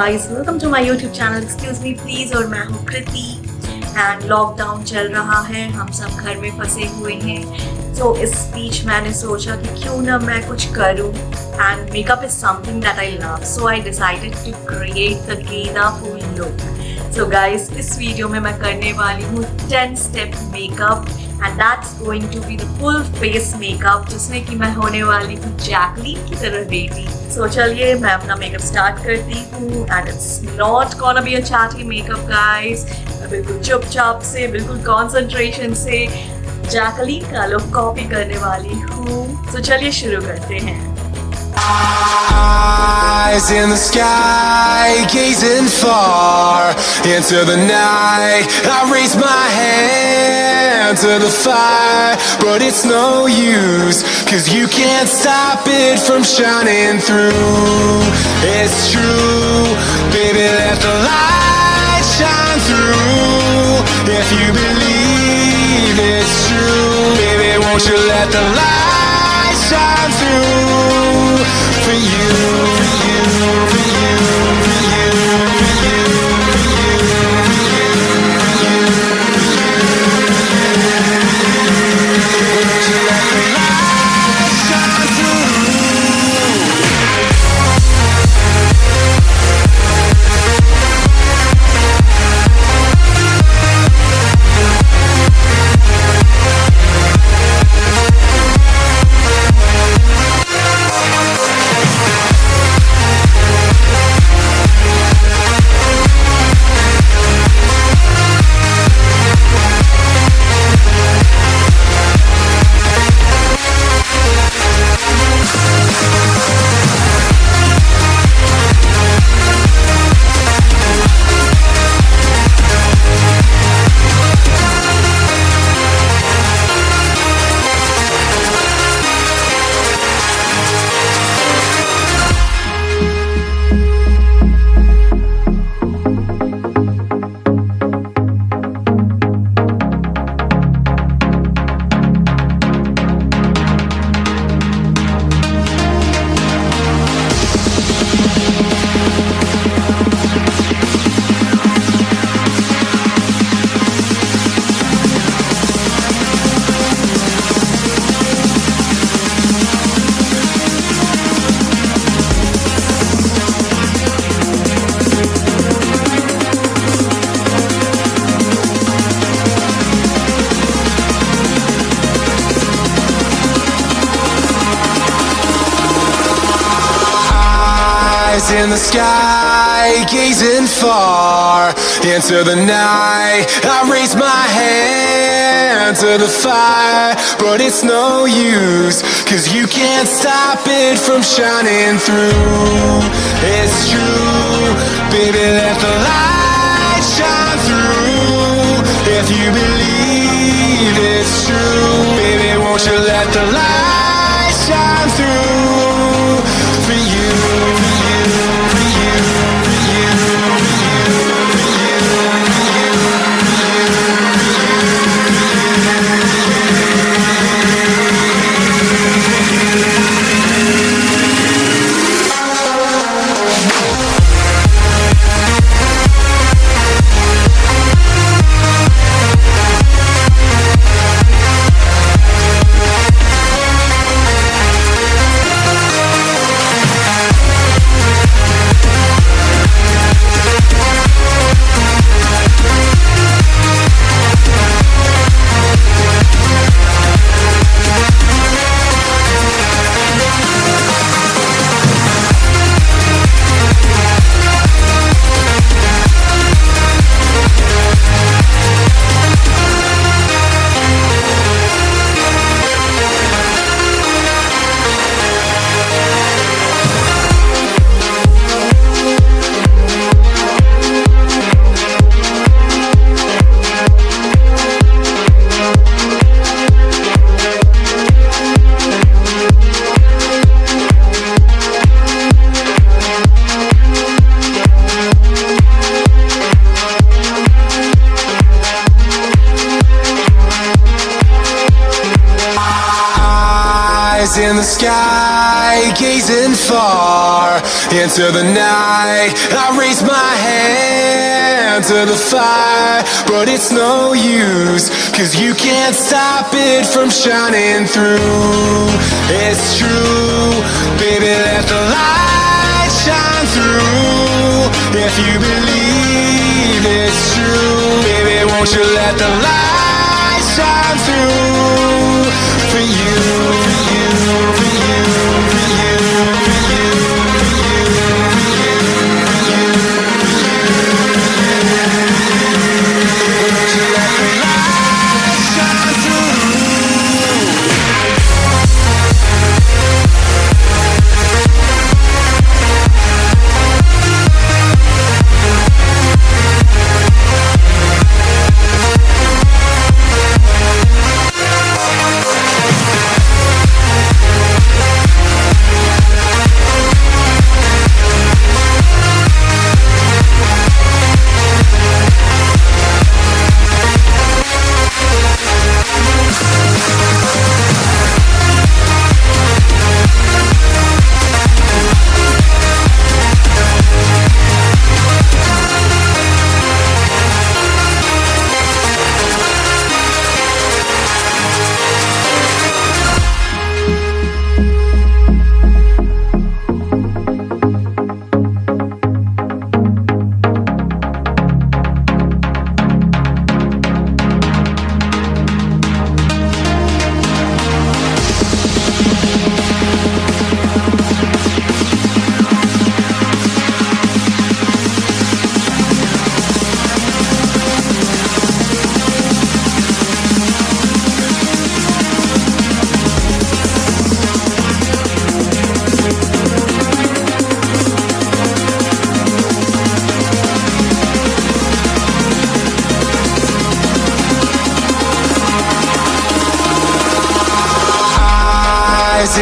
guys, welcome to my YouTube channel. Excuse me please, और मैं हूँ कृति एंड लॉकडाउन चल रहा है, हम सब घर में फंसे हुए हैं। तो इस बीच मैंने सोचा कि क्यों ना मैं कुछ करूँ, and makeup is something that I love, so I decided to create the genda phool look. So guys, इस वीडियो में मैं करने वाली हूँ 10 step makeup and that's going to be the full face makeup, जिसमें कि मैं होने वाली हूँ जैकलीन की तरह रेडी। सो चलिए मैं अपना मेकअप स्टार्ट करती हूँ and it's not gonna be a chatty makeup guys. मैं बिल्कुल चुपचाप से, बिल्कुल कॉन्सेंट्रेशन से जैकलीन का लुक कॉपी करने वाली हूँ। सो चलिए शुरू करते हैं। Eyes in the sky, gazing far into the night. I raise my hand to the fire, but it's no use, 'cause you can't stop it from shining through. It's true, baby, let the light shine through. If you believe it's true, baby, won't you let the light shine through for you, for you, for you, for you, for you, for you, won't you let the light shine through? In the sky, gazing far into the night. I raise my hand to the fire, but it's no use, 'cause you can't stop it from shining through. It's true, baby, let the light shine through. If you believe it's true, baby, won't you let the light shine through for you, for you, for you, for you, for you, for you, for you, in the sky, sky, gazing far into the night. I raise my hand to the fire, but it's no use, 'cause you can't stop it from shining through. It's true, baby, let the light shine through. If you believe it's true, baby, won't you let the light shine through for you, for you, for you, for you, for you, for you, for you, won't you let the light shine through?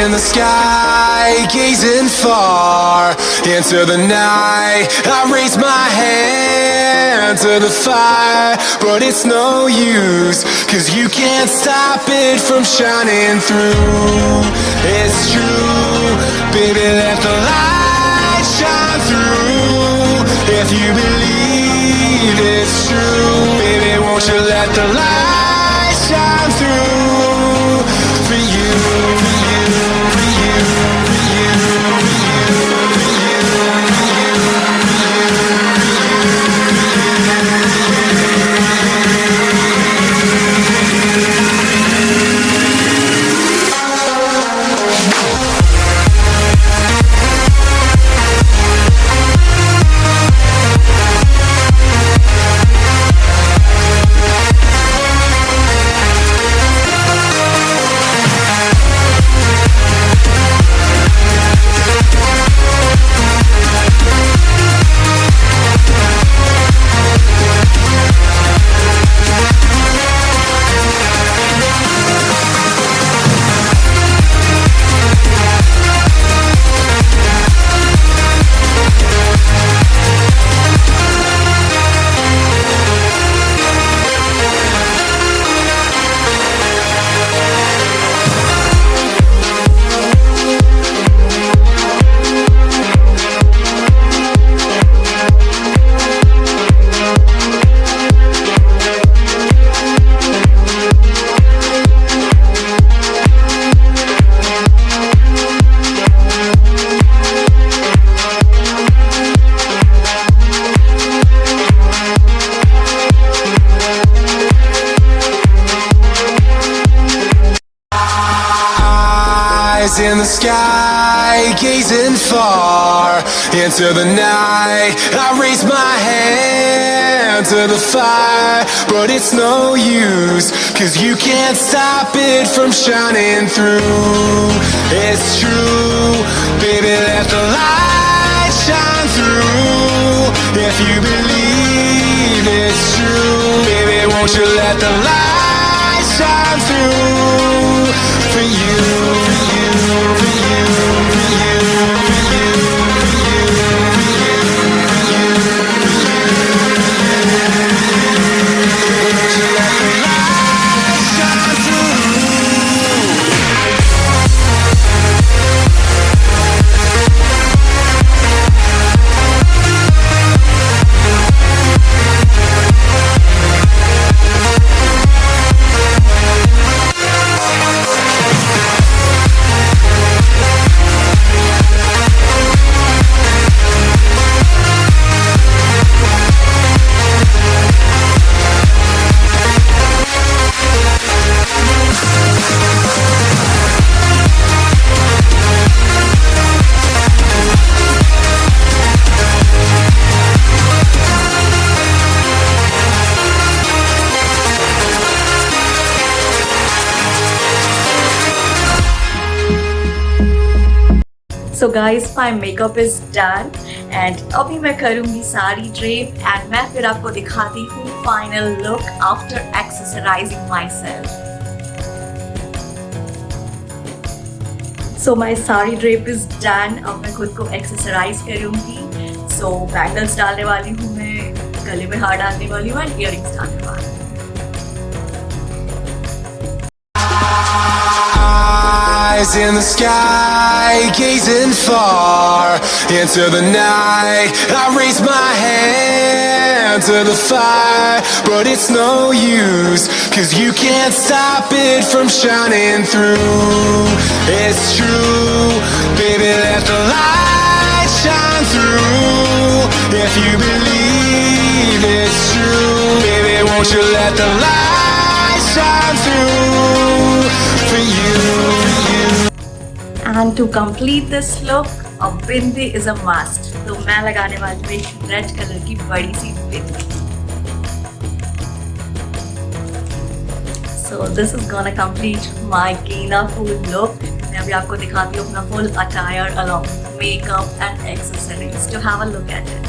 In the sky, gazing far into the night. I raise my hand to the fire, but it's no use, 'cause you can't stop it from shining through. It's true, baby, let the light shine through. If you believe it's true, baby, won't you let the light shine through for you, for you, for you, for you, for you, for you, for in the sky, gazing far into the night. I raise my hand to the fire, but it's no use, 'cause you can't stop it from shining through. It's true, baby, let the light shine through. If you believe it's true, baby, won't you let the light shine through for you, for you, for you, for you, for you, for you, for you, for you, won't you let the light shine through? So guys, my makeup is done and अभी मैं करूँगी sari drape and मैं फिर आपको दिखाती हूँ final look after accessorizing myself. So my sari drape is done. अब मैं खुद को accessorize करूँगी. So bangles डालने वाली हूँ मैं, गले में हार डालने वाली हूँ and earrings डालने वाली हूँ. Eyes in the sky, gazing far into the night. I raise my hand to the fire, but it's no use, 'cause you can't stop it from shining through. It's true, baby, let the light shine through. If you believe it's true, baby, won't you let the light shine through for you. And to complete this look, a bindi is a must. तो मैं लगाने वाली हूँ एक red colour की बड़ी सी बिंदी. So this is gonna complete my Jenda Phool look. मैं अभी आपको दिखाती हूँ अपना full attire along with makeup and accessories to have a look at it.